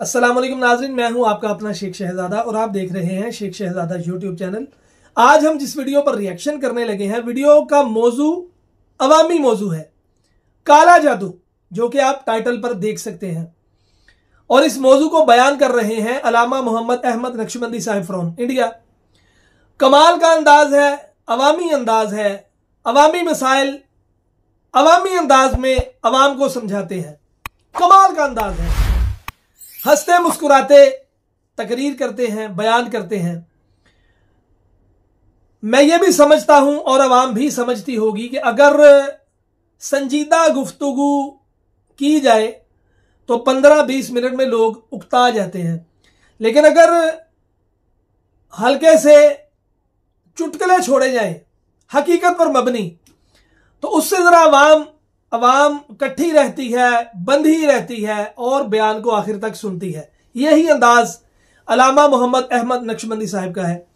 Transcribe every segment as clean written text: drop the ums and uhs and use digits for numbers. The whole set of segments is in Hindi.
अस्सलाम वालेकुम नाज़रीन, मैं हूं आपका अपना शेख शहजादा और आप देख रहे हैं शेख शहजादा यूट्यूब चैनल। आज हम जिस वीडियो पर रिएक्शन करने लगे हैं, वीडियो का मौजू अवामी मौजू है, काला जादू, जो कि आप टाइटल पर देख सकते हैं। और इस मौजू को बयान कर रहे हैं अलामा मोहम्मद अहमद नक्शबंदी साहिब फ्रॉम इंडिया। कमाल का अंदाज है, अवामी अंदाज है, अवामी मसाइल अवामी अंदाज में अवाम को समझाते हैं। कमाल का अंदाज है, हंसते मुस्कुराते तकरीर करते हैं, बयान करते हैं। मैं ये भी समझता हूं और अवाम भी समझती होगी कि अगर संजीदा गुफ्तगू की जाए तो 15-20 मिनट में लोग उकता जाते हैं, लेकिन अगर हल्के से चुटकुले छोड़े जाएं हकीकत पर मबनी, तो उससे जरा अवाम इकट्ठी रहती है, बंधी रहती है और बयान को आखिर तक सुनती है। यही अंदाज अलामा मोहम्मद अहमद नक्शबंदी साहब का है।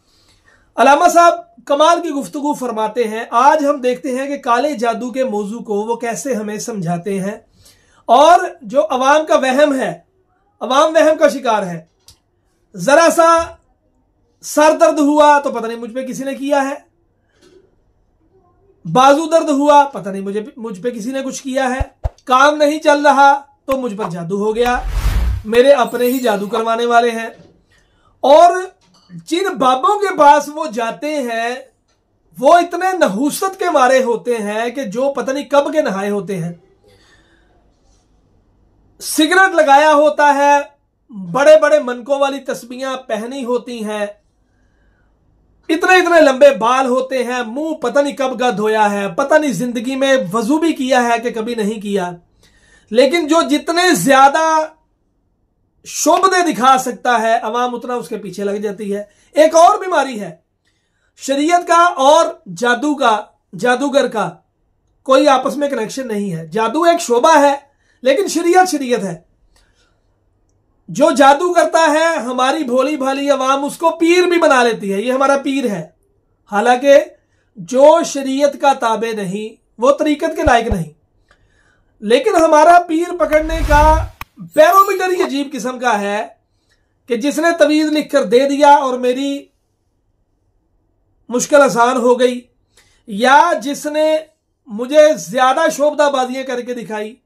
अलामा साहब कमाल की गुफ्तगू फरमाते हैं। आज हम देखते हैं कि काले जादू के मौजू को वो कैसे हमें समझाते हैं, और जो अवाम का वहम है, अवाम वहम का शिकार है। जरा सा सर दर्द हुआ तो पता नहीं मुझ पे किसी ने किया है, बाजू दर्द हुआ पता नहीं मुझ पे किसी ने कुछ किया है, काम नहीं चल रहा तो मुझ पर जादू हो गया, मेरे अपने ही जादू करवाने वाले हैं। और जिन बाबों के पास वो जाते हैं वो इतने नहूसत के मारे होते हैं कि जो पता नहीं कब के नहाए होते हैं। सिगरेट लगाया होता है, बड़े बड़े मनकों वाली तस्बीहां पहनी होती हैं, इतने इतने लंबे बाल होते हैं, मुंह पता नहीं कब का धोया है, पता नहीं जिंदगी में वजू भी किया है कि कभी नहीं किया। लेकिन जो जितने ज्यादा शोभने दिखा सकता है अवाम उतना उसके पीछे लग जाती है। एक और बीमारी है, शरीयत का और जादूगर का कोई आपस में कनेक्शन नहीं है। जादू एक शोभा है लेकिन शरीयत है। जो जादू करता है हमारी भोली भाली अवाम उसको पीर भी बना लेती है, ये हमारा पीर है। हालांकि जो शरीयत का ताबे नहीं, वो तरीकत के लायक नहीं, लेकिन हमारा पीर पकड़ने का बैरोमीटर ही अजीब किस्म का है कि जिसने तवीज लिखकर दे दिया और मेरी मुश्किल आसान हो गई, या जिसने मुझे ज्यादा शोभदाबाजियां करके दिखाई,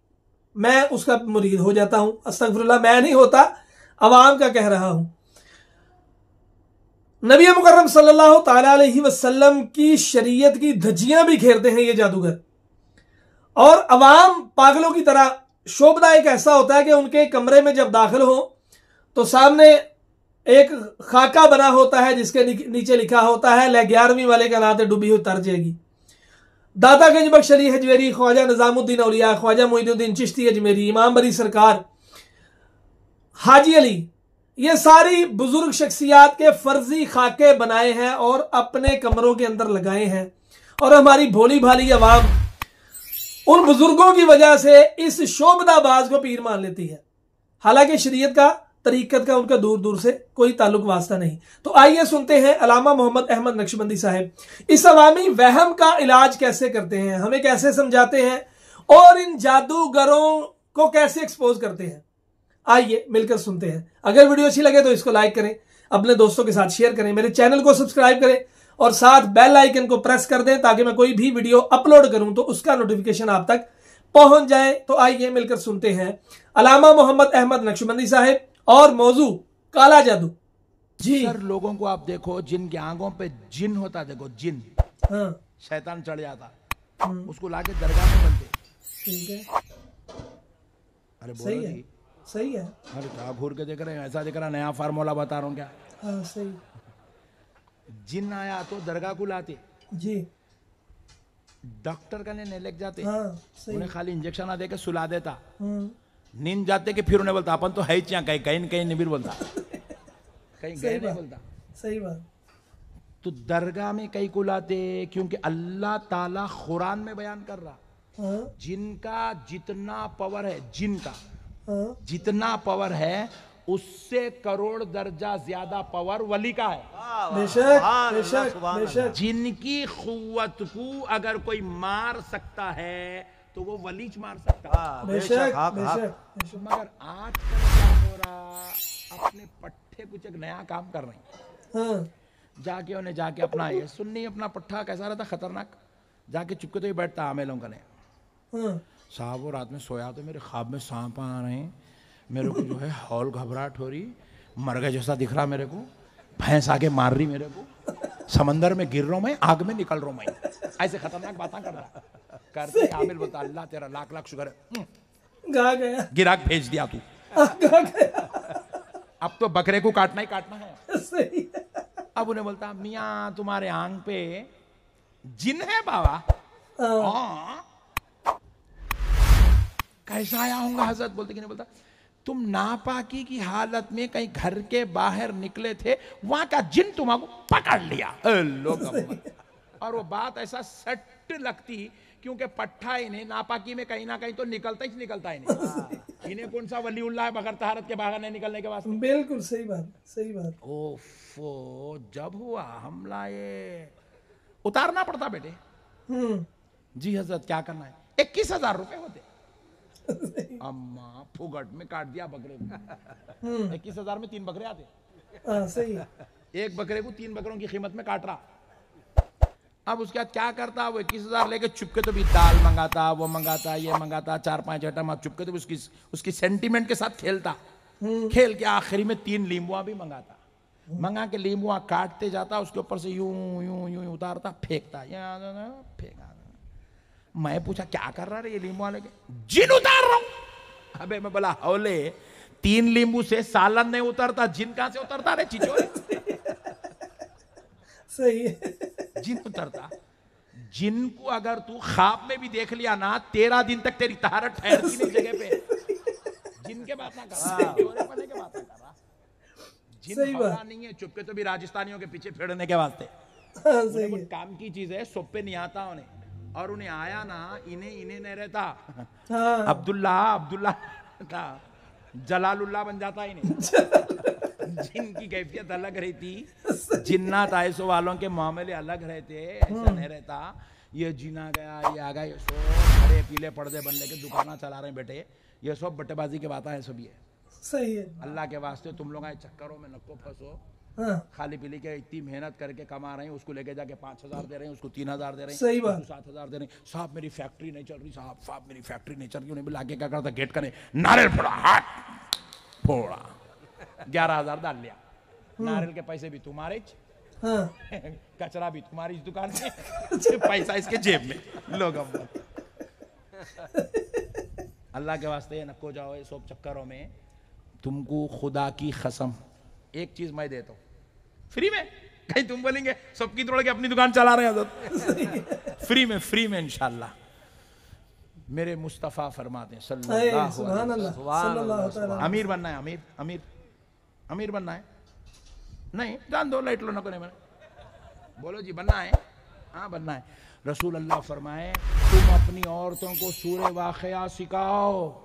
मैं उसका मुरीद हो जाता हूं। अस्तगफिरुल्लाह, मैं नहीं होता, अवाम का कह रहा हूं। नबी मुकर्रम सल्लल्लाहु ताला अलैहि वसल्लम की शरीयत की धज्जियां भी घेरते हैं ये जादूगर। और अवाम पागलों की तरह, शोभदा एक ऐसा होता है कि उनके कमरे में जब दाखिल हो तो सामने एक खाका बना होता है जिसके नीचे लिखा होता है, ले 11वीं वाले का नाते डूबी हुई तर जाएगी। दाता गंज बख्श अली हजवेरी, ख्वाजा निजामुद्दीन औलिया, ख्वाजा मोइनुद्दीन चिश्ती अजमेरी, इमाम बरी सरकार, हाजी अली, ये सारी बुजुर्ग शख्सियात के फर्जी खाके बनाए हैं और अपने कमरों के अंदर लगाए हैं। और हमारी भोली भाली अवाम उन बुजुर्गों की वजह से इस शोभदाबाज को पीर मान लेती है, हालांकि शरीयत का, तरीकत का उनका दूर दूर से कोई ताल्लुक वास्ता नहीं। तो आइए सुनते हैं अलामा मोहम्मद अहमद नक्शबंदी साहब इस अवामी वहम का इलाज कैसे करते हैं, हमें कैसे समझाते हैं और इन जादूगरों को कैसे एक्सपोज करते हैं। आइए मिलकर सुनते हैं। अगर वीडियो अच्छी लगे तो इसको लाइक करें, अपने दोस्तों के साथ शेयर करें, मेरे चैनल को सब्सक्राइब करें और साथ बेल आइकन को प्रेस कर दें ताकि मैं कोई भी वीडियो अपलोड करूं तो उसका नोटिफिकेशन आप तक पहुंच जाए। तो आइए मिलकर सुनते हैं अलामा मोहम्मद अहमद नक्शबंदी साहब और मौजू काला जादू। जी सर, लोगों को आप देखो जिनकी आंखों पे जिन होता है, देखो जिन, हाँ, शैतान चढ़ जाता, उसको लाके दरगाह में बनते। ठीक है, अरे सही है, सही है। अरे क्या घूर के देख रहे हैं, ऐसा दिख रहा, नया फार्मूला बता रहा हूँ क्या। हाँ, सही। जिन आया तो दरगाह को लाते जी, डॉक्टर का ने लेके जाते। हाँ, सही। उन्हें खाली इंजेक्शन आ दे के सुला देता, नींद जाते कि फिर उन्हें बोलता अपन तो है क्या, कहीं कहीं कहीं नहीं बोलता, कहीं गए नहीं बोलता। सही बात। तो दरगाह में कहीं को लाते क्योंकि अल्लाह ताला कुरान में बयान कर रहा, हाँ, जिनका जितना पावर है, जिनका हाँ, जितना पावर है उससे करोड़ दर्जा ज्यादा पावर वली का है। बेशक बेशक बेशक। जिनकी कुव्वत को अगर कोई मार सकता है तो वो वलीच मार सकता है। बेशक बेशक। मगर आज क्या हो रहा, अपने पट्टे कुछ एक नया काम कर रहे हैं। हाँ जाके उन्हें जाके अपना ये सुन्नी अपना पट्टा कैसा रहता खतरनाक, जाके चुपके तो ही बैठता आमेलों का ने। हाँ साहब वो रात में सोया तो मेरे ख्वाब में सांप आ रहे हैं, मेरे को जो है हौल घबराहट हो रही, मर गए जैसा दिख रहा मेरे को, भैंस आगे मार रही मेरे को, समंदर में गिर रहा हूं मैं, आग में निकल रहा हूं मैं, ऐसे खतरनाक बातें कर रहा करते। आमिर बोलता अल्लाह तेरा लाख लाख शुक्र है, गा गया, गिराक भेज दिया तू, गा गया। अब तो बकरे को काटना ही काटना है। सही है। अब उन्हें बोलता मियाँ तुम्हारे आंग पे जिन है बाबा। हाँ कैसा आया होगा हजरत? बोलते कि नहीं, बोलता तुम नापाकी की हालत में कहीं घर के बाहर निकले थे, वहां का जिन तुम्हारा पकड़ लिया। लोग और वो बात ऐसा सट लगती क्योंकि पट्टा इन्हें नापाकी में कहीं ना कहीं तो निकलता ही निकलता है नहीं। इन्हें कौन सा वलीउल्लाह है बगैर तहारत के बाहर नहीं निकलने के वास्ते? बिल्कुल सही बात, सही बात। ओफो जब हुआ हमला ये उतारना पड़ता बेटे। जी हजरत क्या करना है? 21,000 रुपए होते। अम्मा फुगट में काट दिया बकरे को। 21,000 में 3 बकरे आते। सही है। एक बकरे को 3 बकरों की कीमत में काट रहा। अब उसके बाद क्या करता? वो 21,000 लेके चुपके तो भी दाल मंगाता, वो मंगाता, ये मंगाता, 4-5 आइटम, अब चुपके तो भी उसकी सेंटीमेंट के साथ खेलता। खेल के आखिरी में 3 लींबुआ भी मंगाता। मंगा के लींबुआ काटते जाता, उसके ऊपर से यूं यूं यूं उतारता, फेंकता, फेंका। मैं पूछा क्या कर रहा है ये लींबुआ लेके? जिन उतार रहा हूं। अबे मैं बोला हौले 3 लींबू से सालन नहीं उतरता, जिन कहां से उतरता रे चिचोरे? सही है। जिन उतरता। जिन को अगर तू ख्वाब में भी देख लिया ना, 13 दिन तक तेरी तहारत ठहरती नहीं जगह पे। जिन के बात ना कर, चोरे पने के बात ना कर। जिन हौला नहीं है, चुपके तो भी राजस्थानियों के पीछे फेरने के वास्ते। उन्हें काम की चीज है, सोपे नहीं आता उन्हें, और उन्हें आया ना, इन्हें नहीं रहता। अब्दुल्ला था, जलालुल्लाह बन जाता इन्हें। जिनकी कैफियत अलग रहती, जिन्नात आयसो वालों के मामले अलग रहते, ऐसा नहीं रहता। ये जिन आ गया, ये आ गया, ये सब हरे पीले पर्दे बनने के दुकाना चला रहे हैं बेटे, ये सब बट्टेबाजी के बातें हैं सब। ये सही है। अल्लाह के वास्ते तुम लोग आए चक्करों में नको फंसो। खाली पीली के इतनी मेहनत करके कमा रहे हैं, उसको लेके जाके 5,000 दे रहे हैं, उसको 3,000 दे रहे हैं, सही बात, उसको 7,000 दे रहे हैं। साहब मेरी फैक्ट्री नहीं चल रही, साहब मेरी फैक्ट्री नहीं चल रही। उन्हें लाके क्या करता? गेट करे नारियल फोड़ा, हाथ फोड़ा, 11,000 डाल लिया। नारियल के पैसे भी तुम्हारे, कचरा भी तुम्हारी दुकान में, पैसा इसके जेब में। लोग अल्लाह के वास्ते नको जाओ ये सब चक्करों में। तुमको खुदा की कसम एक चीज मैं देता हूं फ्री में। कहीं तुम बोलेंगे सबकी तोड़ के अपनी दुकान चला रहे हैं, फ्री में इंशाल्लाह। मेरे मुस्तफा फरमाते हैं सल्लल्लाहु अलैहि वसल्लम, अमीर बनना है, अमीर बनना है। नहीं जान दो, लाइट लो नको नहीं मैंने बोलो जी बनना है, हाँ बनना है। रसूल अल्लाह फरमाए तुम अपनी औरतों को सूरे वाक़या सिखाओ।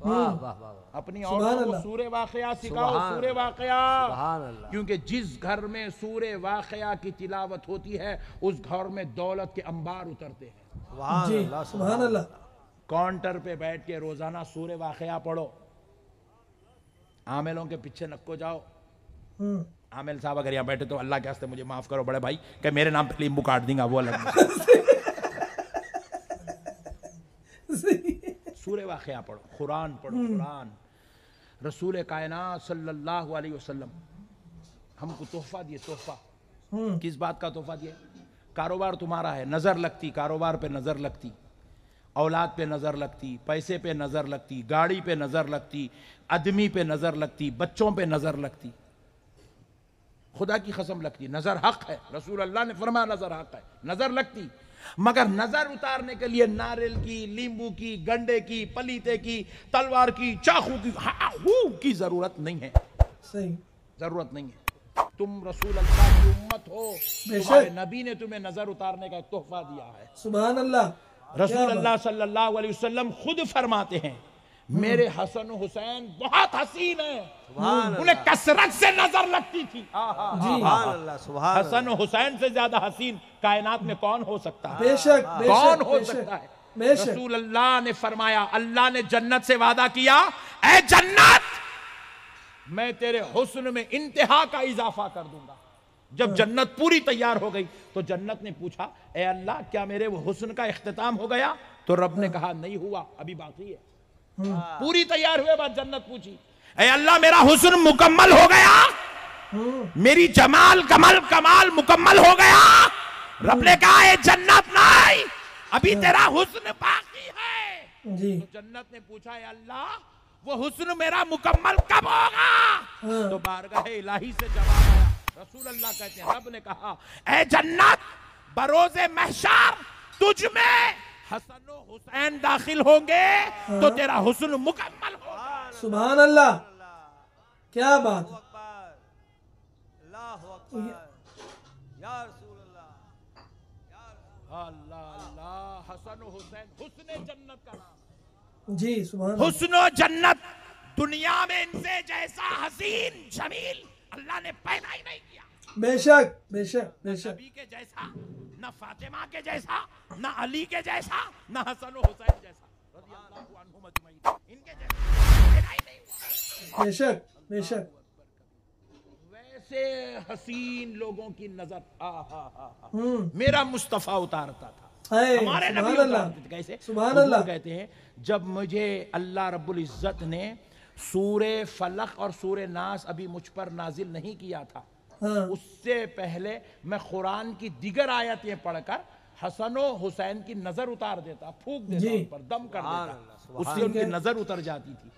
अपनी औरतों को सूरे वाक़या सिखाओ, सूरे वाक़या। क्योंकि जिस घर में सूरे वाक़या की तिलावत होती है, उस घर में दौलत के अंबार उतरते हैं। सुभान अल्लाह। काउंटर पे बैठ के रोजाना सूरे वाक़या पढ़ो। आमेलों के पीछे नको जाओ। आमेल साहब अगर यहाँ बैठे तो अल्लाह के वास्ते मुझे माफ करो बड़े भाई, कि मेरे नाम पे लींबू काट देंगे, वो अलग। सूरे वाक़या पढ़ो, कुरान पढ़ो, कुरान। रसूल कायनात सल्लल्लाहु अलैहि वसल्लम हमको तोहफा दिए, तोहफा। किस बात का तोहफा दिए? कारोबार तुम्हारा है, नजर लगती, कारोबार पे नजर लगती, औलाद पे नजर लगती, पैसे पे नजर लगती, गाड़ी पे नजर लगती, आदमी पे नजर लगती, बच्चों पे नजर लगती। खुदा की कसम लगती, नजर हक है। रसूल अल्लाह ने फरमाया नजर हक है, नजर लगती। मगर नजर उतारने के लिए नारियल की, लींबू की, गंडे की, पलीते की, तलवार की, चाकू की जरूरत नहीं है। सही जरूरत नहीं है। तुम रसूल अल्लाह की उम्मत हो, तुम्हारे नबी ने तुम्हें नजर उतारने का एक तोहफा दिया है। सुभान अल्लाह। रसूल अल्लाह सल्लल्लाहु अलैहि वसल्लम खुद फरमाते हैं मेरे हसन हुसैन बहुत हसीन है, उन्हें कसरत से नजर लगती थी। हसन हुसैन से ज्यादा हसीन कायनात में कौन हो सकता है? बेशक, कौन हो सकता है? रसूल अल्लाह ने फरमाया, अल्लाह ने जन्नत से वादा किया, ऐ जन्नत मैं तेरे हुस्न में इंतहा का इजाफा कर दूंगा। जब जन्नत पूरी तैयार हो गई तो जन्नत ने पूछा, ए अल्लाह क्या मेरे वो हुस्न का इख्तिताम हो गया? तो रब ने कहा नहीं हुआ, अभी बाकी है। पूरी तैयार हुए बाद जन्नत पूछी, ए अल्लाह मेरा हुस्न मुकम्मल हो गया? मेरी जमाल कमल कमाल मुकम्मल हो गया? रब ने कहा ए जन्नत नहीं, अभी तेरा हुस्न बाकी है। जी। तो जन्नत ने पूछा, ए अल्लाह वो हुस्न मेरा मुकम्मल कब होगा? तो बारगाह इलाही से जवाब आया, रसूल अल्लाह कहते हैं रब ने कहा, ए जन्नत बरोज़े महशर तुझ में हसन और हुसैन दाखिल होंगे तो तेरा हुस्न मुकम्मल होगा। सुभान अल्लाह, क्या बात है। अल्लाह अल्लाह, हसन और हुसैन, हुस्न जन्नत का नाम। जी सुभान अल्लाह। हुस्न जन्नत दुनिया में इनसे जैसा हसीन जमील अल्लाह ने पैदा ही नहीं किया। बेशक बेशक बेशक। नबी के जैसा, न फातिमा के जैसा, न अली के जैसा, न हसन और हुसैन जैसा, रज़ियल्लाहु अन्हुम अजमईन, इनके जैसा पैदा ही नहीं हुआ। बेशक बेशक। वैसे हसीन लोगों की नजर मेरा मुस्तफा उतारता था, हमारे नबी उतारते थे। कैसे? सुभान अल्लाह। कहते हैं जब मुझे अल्लाह रब्बुल इज्जत ने सूरे फलक और सूरे नास अभी मुझ पर नाजिल नहीं किया था, उससे पहले मैं कुरान की दिगर आयतें पढ़कर हसनो हुसैन की नजर उतार देता, फूंक देता उन पर, दम कर देता, उससे उनकी नजर उतर जाती थी।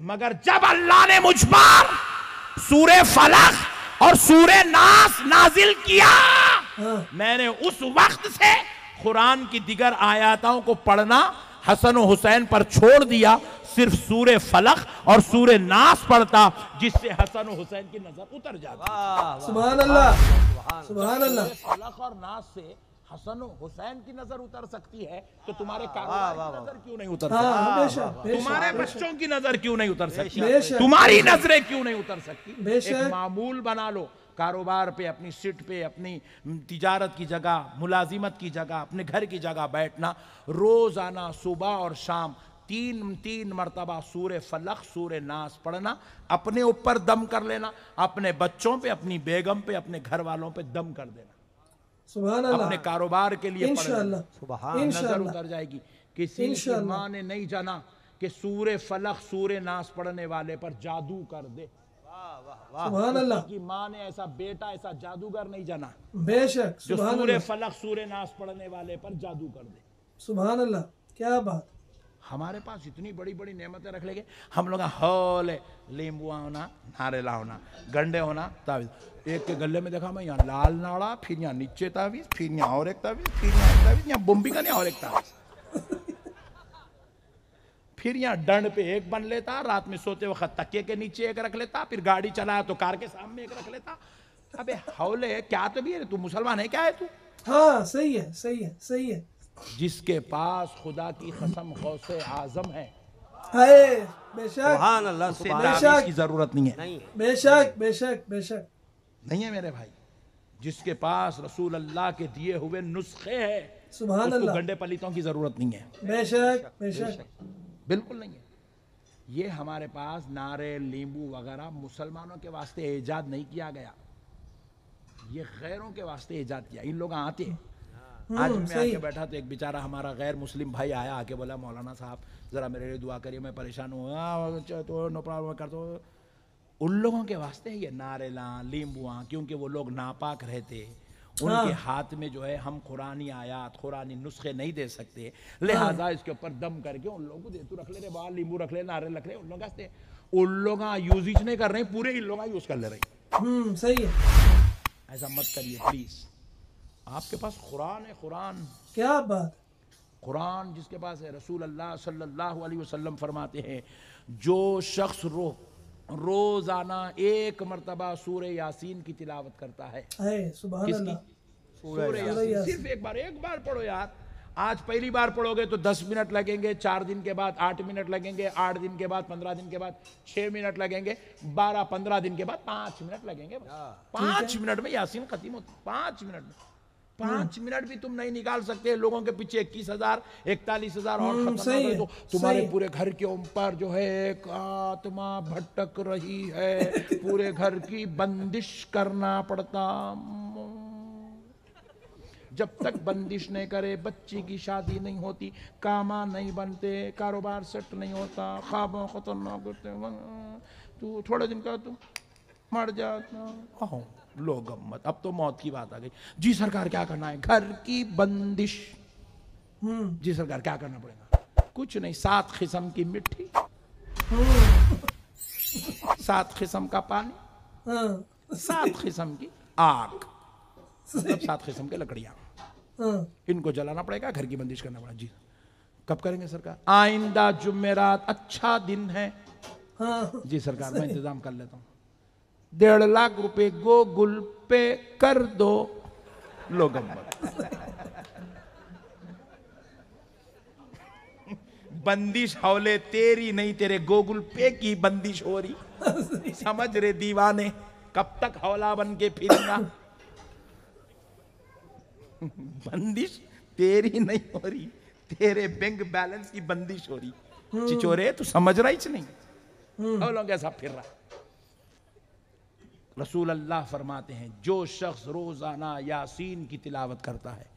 मगर जब अल्लाह ने मुझ पर सूरे फलक और सूरे नास नाजिल किया, मैंने उस वक्त से कुरान की दिगर आयतों को पढ़ना हसन और हुसैन पर छोड़ दिया, सिर्फ सूरे फलक और सूरे नास पढ़ता, जिससे हसन और हुसैन की नजर उतर जाती। सुभान अल्लाह सुभान अल्लाह। फलक और नास से हसन और हुसैन की नजर उतर सकती है तो तुम्हारे कारोबार की नजर क्यों नहीं उतर सकती? तुम्हारे बच्चों की नजर क्यों नहीं उतर सकती? तुम्हारी नजरें क्यों नहीं उतर सकती? एक मामूल बना लो, कारोबार पे, अपनी सीट पे, अपनी तिजारत की जगह, मुलाजिमत की जगह, अपने घर की जगह बैठना, रोजाना सुबह और शाम तीन मरतबा सूरे फलक सूरे नास पढ़ना, अपने ऊपर दम कर लेना, अपने बच्चों पे, अपनी बेगम पे, अपने घर वालों पे दम कर देना, सुभान अल्लाह। अपने कारोबार के लिए इंशाअल्लाह नजर उतर जाएगी। किसी की माँ ने नहीं जाना कि सूरे फलक सूरे नास पढ़ने वाले पर जादू कर दे। सुभान अल्लाह। की माँ ने ऐसा बेटा, ऐसा जादूगर नहीं जाना बेशक, जो सूरे फलक सूरे नास पढ़ने वाले पर जादू कर दे। सुभान अल्लाह, क्या बात। हमारे पास इतनी बड़ी बड़ी नेमतें रख लेंगे हम लोग, हौले लींबुआ होना, नारेला होना, गंडे होना, तावीज। एक के गले में देखा मैं, यहाँ लाल नाड़ा, फिर यहाँ नीचे तावीज, फिर यहाँ और एक तावीज, फिर यहाँ एक तावीज, यहाँ बुम्बी का नहीं और एक तावीज, फिर यहाँ डंड पे एक बन लेता, रात में सोते वक्त तकिए के नीचे एक रख लेता, फिर गाड़ी चलाया तो कार के सामने एक रख लेता। अबे हौले क्या तो भी है, तू मुसलमान है क्या है तू? हाँ सही है सही है सही है। जिसके पास खुदा की कसम गौसे आजम है, बेशक, सुभान अल्लाह, बेशक की जरूरत नहीं है, बेशक बेशक बेशक नहीं है मेरे भाई। जिसके पास रसूल अल्लाह के दिए हुए नुस्खे है, सुभान उसको अल्लाह, गंडे पलीतों की जरूरत नहीं है, बेशक बेशक, बिल्कुल नहीं है। ये हमारे पास नारे नींबू वगैरह मुसलमानों के वास्ते ईजाद नहीं किया गया, ये गैरों के वास्ते ईजाद किया। इन लोग आते हैं, आज मैं आके बैठा तो एक बेचारा हमारा गैर मुस्लिम भाई आया, आके बोला मौलाना साहब जरा मेरे लिए दुआ करिए, मैं परेशान हूँ, तो नो प्रॉब्लम कर दो। उन लोगों के वास्ते है ये नारेला लींबुआ, क्योंकि वो लोग नापाक रहते, उनके हाथ में जो है हम कुरानी आयात कुरानी नुस्खे नहीं दे सकते, लिहाजा इसके ऊपर दम करके उन लोगों को दे, तू रख ले रे बाल, लींबू रख ले, नारे रख ले। उन लोग उन लोग यूज नहीं कर रहे, पूरे इन लोग यूज कर ले रहे। सही है, ऐसा मत करिए प्लीज। आपके पास कुरान है, कुरान, क्या बात। कुरान जिसके पास है, रसूल अल्लाह सल्लल्लाहु अलैहि वसल्लम फरमाते हैं, जो शख्स रोजाना एक मरतबा सूरे यासीन की तिलावत करता है, सुभान अल्लाह, सूरे यासीन सिर्फ एक बार पढ़ो यार। आज पहली बार पढ़ोगे तो 10 मिनट लगेंगे, 4 दिन के बाद 8 मिनट लगेंगे, 8 दिन के बाद 15 दिन के बाद 6 मिनट लगेंगे, 12-15 दिन के बाद 5 मिनट लगेंगे। 5 मिनट में यासीन खत्म होती, 5 मिनट में। 5 मिनट भी तुम नहीं निकाल सकते लोगों के पीछे 21,000 41,000 और खतरनाक सही है, है, तो तुम्हारे सही। पूरे घर के ऊपर जो है एक आत्मा भटक रही है, पूरे घर की बंदिश करना पड़ता। जब तक बंदिश नहीं करे बच्ची की शादी नहीं होती, कामा नहीं बनते, कारोबार सेट नहीं होता, ख्वाबों खतरनाक होते, तू थोड़े दिन का तू मर जाता। लोग मत, अब तो मौत की बात आ गई। जी सरकार क्या करना है? घर की बंदिश। जी सरकार क्या करना पड़ेगा? कुछ नहीं, 7 किस्म की मिट्टी, 7 किस्म का पानी, 7 किस्म की आग, मतलब 7 किस्म के लकड़ियां, इनको जलाना पड़ेगा, घर की बंदिश करना पड़ेगा। जी कब करेंगे सरकार? आइंदा जुमेरात अच्छा दिन है। जी सरकार मैं इंतजाम कर लेता हूँ। 1.5 लाख रुपए गूगल पे कर दो। लोगम्बर बंदिश हौले तेरी नहीं, तेरे गूगल पे की बंदिश हो रही। समझ रे दीवाने, कब तक हौला बन के फिरेगा? बंदिश तेरी नहीं हो रही, तेरे बैंक बैलेंस की बंदिश हो रही। चिचोरे तू समझ रहा ही नहीं, हौलों के साथ फिर रहा। रसूल अल्लाह फरमाते हैं, जो शख्स रोजाना यासीन की तिलावत करता है,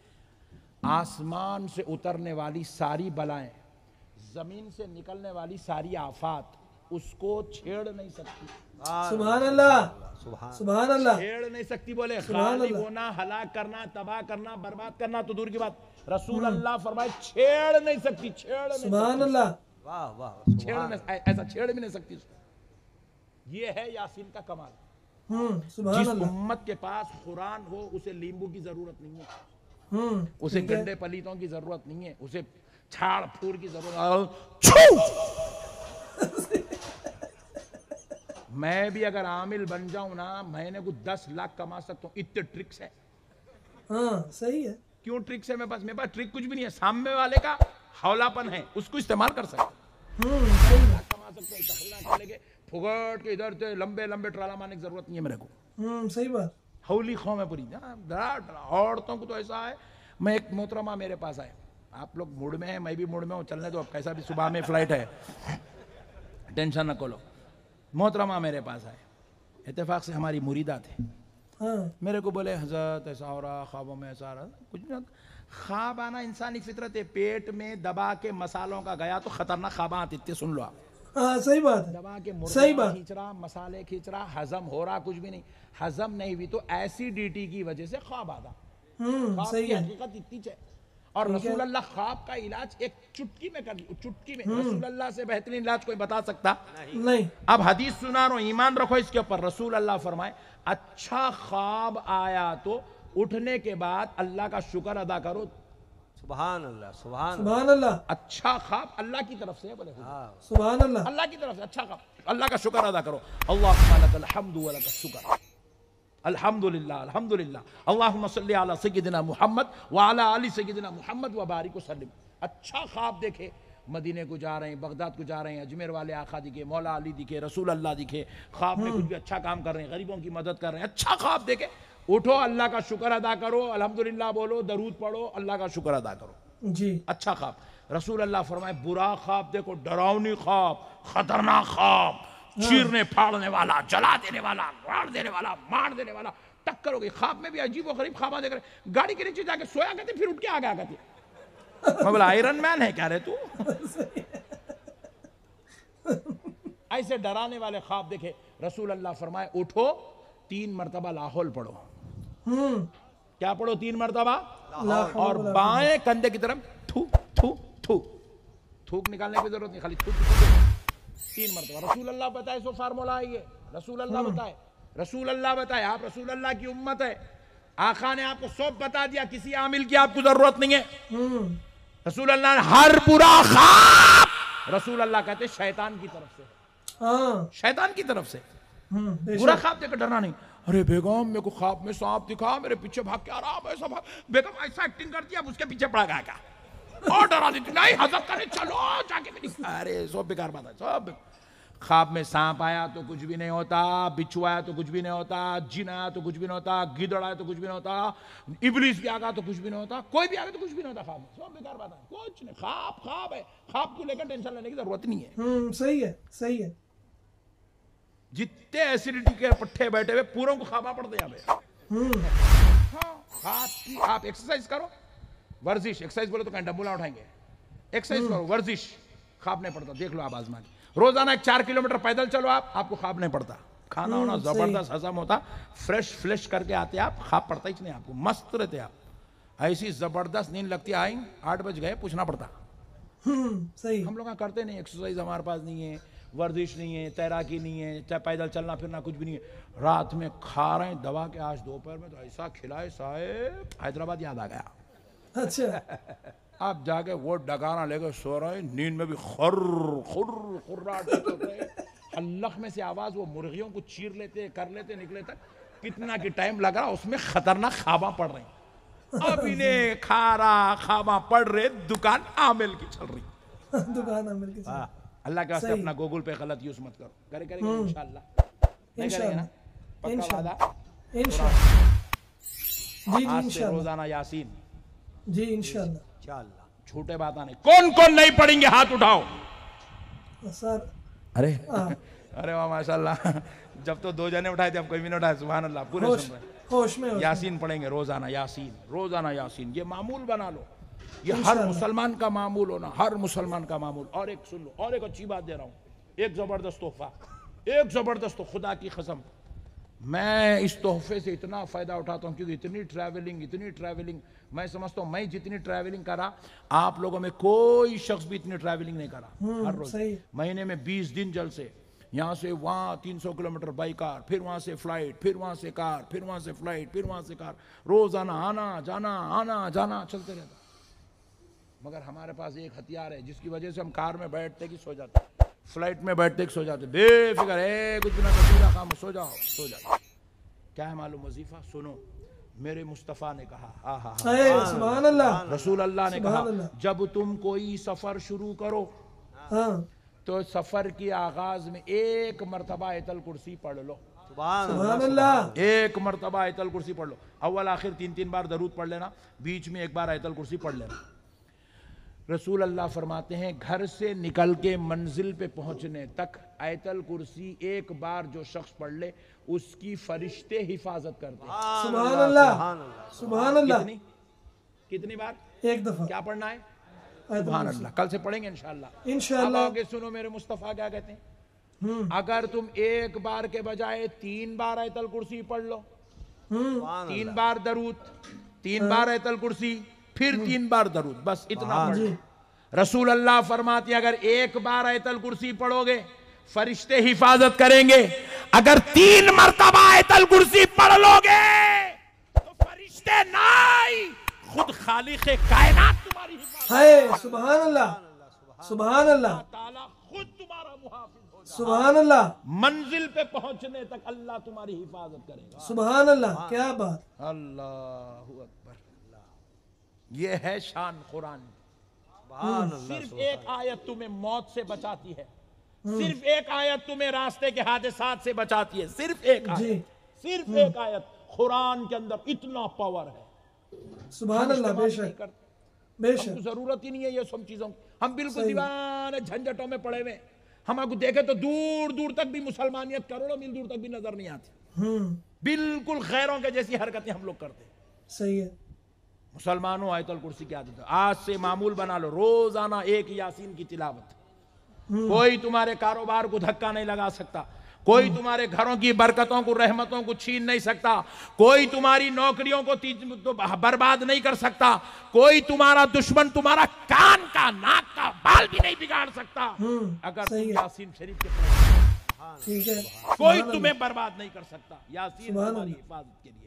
आसमान से उतरने वाली सारी बलाएं, जमीन से निकलने वाली सारी आफात उसको छेड़ नहीं सकती। सुभान अल्लाह, सुभान अल्लाह, छेड़ नहीं सकती। बोले खाली होना, हलाक करना, तबाह करना, बर्बाद करना तो दूर की बात, रसूल अल्लाह फरमाए छेड़ नहीं सकती। छेड़ नहीं, सुभान अल्लाह, वाह वाह, छेड़ नहीं, ऐसा छेड़ भी नहीं सकती। ये है यासीन का कमाल। सुभान जिस अल्लाह। उम्मत के पास कुरान हो उसे नींबू की जरूरत नहीं है, उसे गंदे पलीतों की जरूरत नहीं है, उसे छाड़ फूड़ की जरूरत। मैं भी अगर आमिल बन जाऊं ना, महीने को 10 लाख कमा सकता हूं। इतने ट्रिक्स है। सही है। क्यों ट्रिक्स है? मेरे पास ट्रिक कुछ भी नहीं है, सामने वाले का हौलापन है, उसको इस्तेमाल कर सकते। कमा सकते हैं, तखल्ला कर लेंगे, फुगट के इधर से लंबे लंबे ट्राला मारने की जरूरत नहीं है मेरे को। सही बात। हौली खौ में पूरी औरतों को तो ऐसा है। मैं एक मोहतरमा मेरे पास आए, आप लोग मूड में हैं, मैं भी मूड में हूँ, चलने दो, अब कैसा भी सुबह में फ्लाइट है, टेंशन न करो। मोहतरमा मेरे पास आए, इत्तेफाक से हमारी मुरीदा थे। मेरे को बोले हजरत ऐसा हो रहा, ख्वाबों में ऐसा आ रहा। कुछ नहीं, ख्वाब आना इंसानी फितरत है। पेट में दबा के मसालों का गया तो खतरनाक ख्वाब आते, इतने सुन लो आप। सही बात है, दबा के सही मुर्गा बात। खींच रहा, मसाले खींच रहा, हजम हो रहा कुछ भी नहीं। हजम नहीं हुई तो एसिडिटी की वजह से ख्वाब आता। ख्वाब सही की है। हकीकत इतनी है। और रसूल अल्लाह ख्वाब का इलाज एक चुटकी में कर दी, चुटकी में। रसूल अल्लाह से बेहतरीन इलाज कोई बता सकता नहीं। अब हदीस सुना रहा हूं, ईमान रखो इसके ऊपर। रसूल अल्लाह फरमाए, अच्छा ख्वाब आया तो उठने के बाद अल्लाह का शुक्र अदा करो। सुभान अल्लाह, सुभान सुभान अल्लाह। अच्छा ख्वाब अल्लाह की तरफ से है। बोले सुभान अल्लाह। अल्लाह की तरफ से अच्छा ख्वाब, अल्लाह का शुक्र अदा करो। अल्लाहुम्मा लकल हम्दु व लकल शुक्र, अल्हम्दुलिल्लाह अल्हम्दुलिल्लाह, अल्लाहुम्मा सल्ली अला सय्यिदिना मुहम्मद व अला आलि सय्यिदिना मुहम्मद व बारिक वसल्लिम। अच्छा ख्वाब देखे, मदीने को जा रहे हैं, बगदाद को जा रहे हैं, अजमेर वाले आका दिखे, मौला अली दिखे, रसूल अल्लाह दिखे, ख्वाब में कुछ भी अच्छा काम कर रहे हैं, गरीबों की मदद कर रहे हैं। अच्छा ख्वाब देखे, उठो, अल्लाह का शुक्र अदा करो, अल्हम्दुलिल्लाह बोलो, दरूद पढ़ो, अल्लाह का शुक्र अदा करो। जी। अच्छा ख्वाब। रसूल अल्लाह फरमाए, बुरा ख्वाब देखो, डरावनी ख्वाब, खतरनाक ख्वाब, चीरने फाड़ने वाला, जला देने वाला, गाड़ देने वाला, मार देने वाला, टक्कर हो गई। ख्वाब में भी अजीब व गरीब ख्वाब देख रहे, गाड़ी के नीचे जाके सोया करते, फिर उठ के आ गया करती। मैं बोला आयरन मैन है क्या रे तू? ऐसे डराने वाले ख्वाब देखे। रसूल अल्लाह फरमाए, उठो, 3 मरतबा लाहौल पढ़ो। क्या पढ़ो? 3 मरतबा। और बाएं कंधे की तरफ थूक थूक थूक, थूक निकालने की जरूरत नहीं, खाली थूक 3 मरतबा। रसूल अल्लाह बताए, सो फार्मूला है ये। रसूल अल्लाह बताए, रसूल अल्लाह बताए। आप रसूल अल्लाह की उम्मत है, आका ने आपको सब बता दिया, किसी आमिल की आपको जरूरत नहीं है। रसूल अल्लाह ने हर बुरा ख्वाब, रसूल अल्लाह कहते शैतान की तरफ से, शैतान की तरफ से। बुरा ख्वाब देखकर डरना नहीं। अरे बेगम, मेरे को ख्वाब में सांप दिखा, मेरे पीछे भाग के आ रहा, ऐसा भाग। बेगम ऐसा एक्टिंग करती है, अब उसके पीछे पड़ा गया क्या और डरा देती, नहीं हजरत करे चलो जाके मेरी। अरे सब बेकार बात है, सब ख्वाब में सांप आया तो कुछ भी नहीं होता, बिच्छू आया तो कुछ भी नहीं होता, जिन आया तो कुछ भी नहीं होता, गिदड़ आया तो कुछ भी नहीं होता, इबलीस भी आ गया तो कुछ भी नहीं होता, कोई भी आ गया तो कुछ भी नहीं होता। ख्वाब में सब बेकार बात है, कुछ नहीं। ख्वाब ख्वाब है, ख्वाब को लेकर टेंशन लेने की जरूरत नहीं है। सही है, सही है। जितने एसिडिटी के पट्टे बैठे हुए पूरों को ख्वाब पड़ते यहाँ पे। हाँ, आप एक्सरसाइज करो, वर्जिश, एक्सरसाइज बोले तो कहीं डंबूला उठाएंगे, एक्सरसाइज करो, वर्जिश, ख्वाब नहीं पड़ता। देख लो आप आजमा के, रोजाना 1-4 किलोमीटर पैदल चलो आपको ख्वाब नहीं पड़ता। खाना होना जबरदस्त हजम होता, फ्रेश फ्लेश करके आते आप, ख्वाब पड़ता ही नहीं आपको, मस्त रहते आप। ऐसी जबरदस्त नींद लगती है, 8 बज गए पूछना पड़ता। सही। हम लोग करते नहीं, एक्सरसाइज हमारे पास नहीं है, वर्जिश नहीं है, तैराकी नहीं है, चाहे पैदल चलना फिरना कुछ भी नहीं है। रात में खा रहे हैं दबा के, आज दोपहर में तो ऐसा खिलाए साहेब, हैदराबाद याद आ गया। अच्छा। आप जाके वो डगाना लेकर सो रहे हैं, नींद में भी खुर खुर खुर्राट होते हैं, हल्लक में से आवाज, वो मुर्गियों को चीर लेते कर लेते, निकले तक कितना की टाइम लग रहा, उसमें खतरनाक ख्वाबा पड़ रहे हैं। अब इन्हें खारा ख्वाबा पड़ रहे, दुकान आमिल की चल रही। दुकान आमिल की चल रही। अल्लाह के वास्ते अपना गूगल पे गलत यूज मत करो। करेंगे इंशाल्लाह, नहीं करेंगे ना, पक्का वादा इंशाल्लाह। जी आज से इंशाल्लाह, रोजाना यासीन। जी इंशाल्लाह। झूठे बात नहीं। कौन कौन नहीं पढ़ेंगे हाथ उठाओ सर। अरे अरे वाह माशाल्लाह, जब तो 2 जने उठाए थे, अब कोई भी नहीं उठाया। सुभान अल्लाह, पूरे सुन रहे। होश में यासीन पढ़ेंगे रोजाना, यासीन, रोजाना यासीन, ये मामूल बना लो, ये हर मुसलमान का मामूल होना, हर मुसलमान का मामूल। और एक सुन लो, और एक अच्छी बात दे रहा हूँ, एक जबरदस्त तोहफा, एक जबरदस्त, तो खुदा की कसम मैं इस तोहफे से इतना फायदा उठाता हूँ, क्योंकि इतनी ट्रैवलिंग मैं समझता हूँ, मैं जितनी ट्रैवलिंग करा, आप लोगों में कोई शख्स भी इतनी ट्रैवलिंग नहीं करा। हर रोज महीने में 20 दिन जल से, यहाँ से वहाँ 300 किलोमीटर बाई कार, फिर वहाँ से फ्लाइट, फिर वहाँ से कार, फिर वहाँ से फ्लाइट, फिर वहाँ से कार, रोजाना आना जाना चलते रहता। मगर हमारे पास एक हथियार है, जिसकी वजह से हम कार में बैठते कि सो जाते, फ्लाइट में बैठते कि सो जाते, बेफिक्र है, कुछ भी ना कसूरा काम, सो जाओ। क्या है मालूम वजीफा? सुनो, मेरे मुस्तफ़ा ने कहा, सुभान अल्लाह, रसूल अल्लाह ने कहा, जब तुम कोई सफर शुरू करो तो सफर के आगाज में 1 मरतबा आयतल कुर्सी पढ़ लो। सुभान अल्लाह। 1 मरतबा आयतल कुर्सी पढ़ लो। अव्वल आखिर 3-3 बार दरूद पढ़ लेना, बीच में 1 बार आयतल कुर्सी पढ़ लेना। रसूल अल्लाह फरमाते हैं, घर से निकल के मंजिल पे पहुंचने तक आयतल कुर्सी 1 बार जो शख्स पढ़ ले, उसकी फरिश्ते हिफाजत करते हैं। सुभान अल्लाह, सुभान अल्लाह। कितनी बार? 1 दफा। क्या पढ़ना है? सुभान अल्लाह। कल से पढ़ेंगे इंशाअल्लाह। अब आगे सुनो, मेरे मुस्तफ़ा क्या कहते हैं, अगर तुम 1 बार के बजाय 3 बार आयतल कुर्सी पढ़ लो, 3 बार दरूद, 3 बार आयतल कुर्सी, फिर 3 बार दरूद, बस इतना पढ़ लो। रसूल अल्लाह फरमाते हैं, अगर 1 बार आयतल कुर्सी पढ़ोगे, फरिश्ते हिफाजत करेंगे। अगर 3 मरतबा आयतल कुर्सी पढ़ लोगे तो फरिश्ते नहीं, खुद खालिक़े कायनात तुम्हारी हिफाजत है। सुभान अल्लाह, सुभान अल्लाह। ताला खुद तुम्हारा मुहाफिज होगा। सुभान अल्लाह। मंजिल पे पहुंचने तक अल्लाह तुम्हारी हिफाजत करेगा। सुभान अल्लाह, क्या बात। अल्लाहु अकबर। ये है शान कुरान। सिर्फ 1 आयत तुम्हें मौत से बचाती है, सिर्फ 1 आयत तुम्हें रास्ते के हादसात से बचाती है, सिर्फ 1 आयत, सिर्फ 1 आयत। कुरान के अंदर इतना पावर है। सुभान अल्लाह। बेशक, बेशक। हमको जरूरत ही नहीं है ये सब चीजों की। हम बिल्कुल दीवाने झंझटों में पड़े हुए। हम आपको देखे तो दूर दूर तक भी मुसलमानियत, करोड़ों मील दूर तक भी नजर नहीं आती। बिल्कुल गैरों के जैसी हरकतें हम लोग करते। सही है। मुसलमानों, आयतल कुर्सी की आदत है, आज से मामूल बना लो, रोजाना 1 यासीन की तिलावत। कोई तुम्हारे कारोबार को धक्का नहीं लगा सकता, कोई तुम्हारे घरों की बरकतों को, रहमतों को छीन नहीं सकता, कोई तुम्हारी नौकरियों को तो बर्बाद नहीं कर सकता, कोई तुम्हारा दुश्मन तुम्हारा कान का, नाक का बाल भी नहीं बिगाड़ सकता अगर तुम यासीन शरीफ के ठीक है। कोई तुम्हें बर्बाद नहीं कर सकता। यासीन तुम्हारी हिफाजत के लिए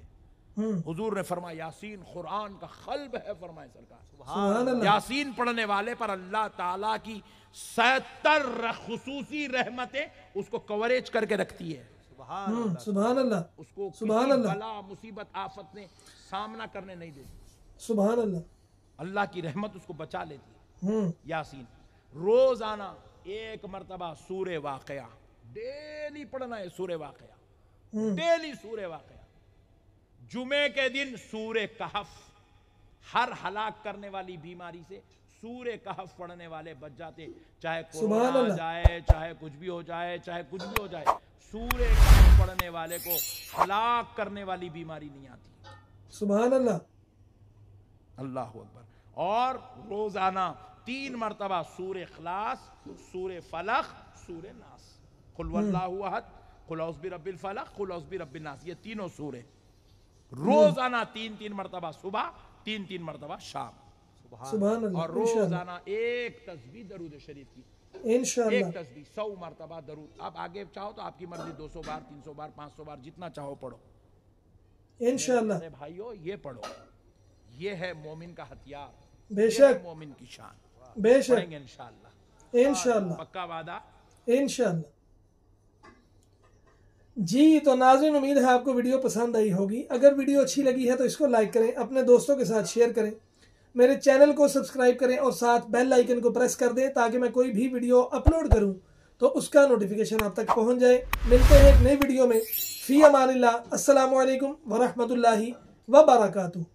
हुजूर ने फरमाया, यासीन कुरान का क़ल्ब है, फरमाए सरकार। यासीन पढ़ने वाले पर अल्लाह ताला की 70 खुसूसी रहमतें उसको कवरेज करके रखती है। सुभान अल्लाह। उसको सुभान अल्लाह। बला, मुसीबत, आफत ने सामना करने नहीं देती। सुभान अल्लाह। अल्लाह की रहमत उसको बचा लेती है। यासीन रोजाना 1 मरतबा सूरे वाक़या डेली पढ़ना है सूरे वाक़या, डेली सूरे वाक़या। जुमे के दिन सूरे कहफ, हर हलाक करने वाली बीमारी से सूरे कहफ पढ़ने वाले बच जाते, चाहे कोरोना आ जाए, चाहे कुछ भी हो जाए, चाहे कुछ भी हो जाए, सूरे कहफ पढ़ने वाले को हलाक करने वाली बीमारी नहीं आती। सुभान अल्लाह, अल्लाह अकबर। और रोजाना 3 मरतबा सूरे इखलास, सूरे फलक, सूरे नास, कुल वल्लाहु अहद, कुल औज़ु बिरब्बिल फलक, कुल औज़ु बिरब्बिन नास, ये तीनों सूरे रोजाना 3-3 मरतबा सुबह, 3-3 मरतबा शाम, सुभान अल्लाह। और रोजाना एक तस्बीह दरूद शरीफ की, इंशाअल्लाह एक तस्बीह 100 मरतबा दरूद। आप आगे चाहो तो आपकी मर्जी, 200 बार, 300 बार, 500 बार, जितना चाहो पढ़ो इंशाअल्लाह। अरे भाइयों ये पढ़ो, ये है मोमिन का हथियार, बेशक मोमिन की शान। बेशक पढ़ेंगे इंशाअल्लाह, इंशाअल्लाह, पक्का वादा। इंशाअल्लाह। जी तो नाज़रीन, उम्मीद है आपको वीडियो पसंद आई होगी। अगर वीडियो अच्छी लगी है तो इसको लाइक करें, अपने दोस्तों के साथ शेयर करें, मेरे चैनल को सब्सक्राइब करें और साथ बेल आइकन को प्रेस कर दें ताकि मैं कोई भी वीडियो अपलोड करूं तो उसका नोटिफिकेशन आप तक पहुंच जाए। मिलते हैं एक नई वीडियो में। फी अमानिल्लाह। अस्सलामु अलैकुम व रहमतुल्लाहि व बरकातुहू।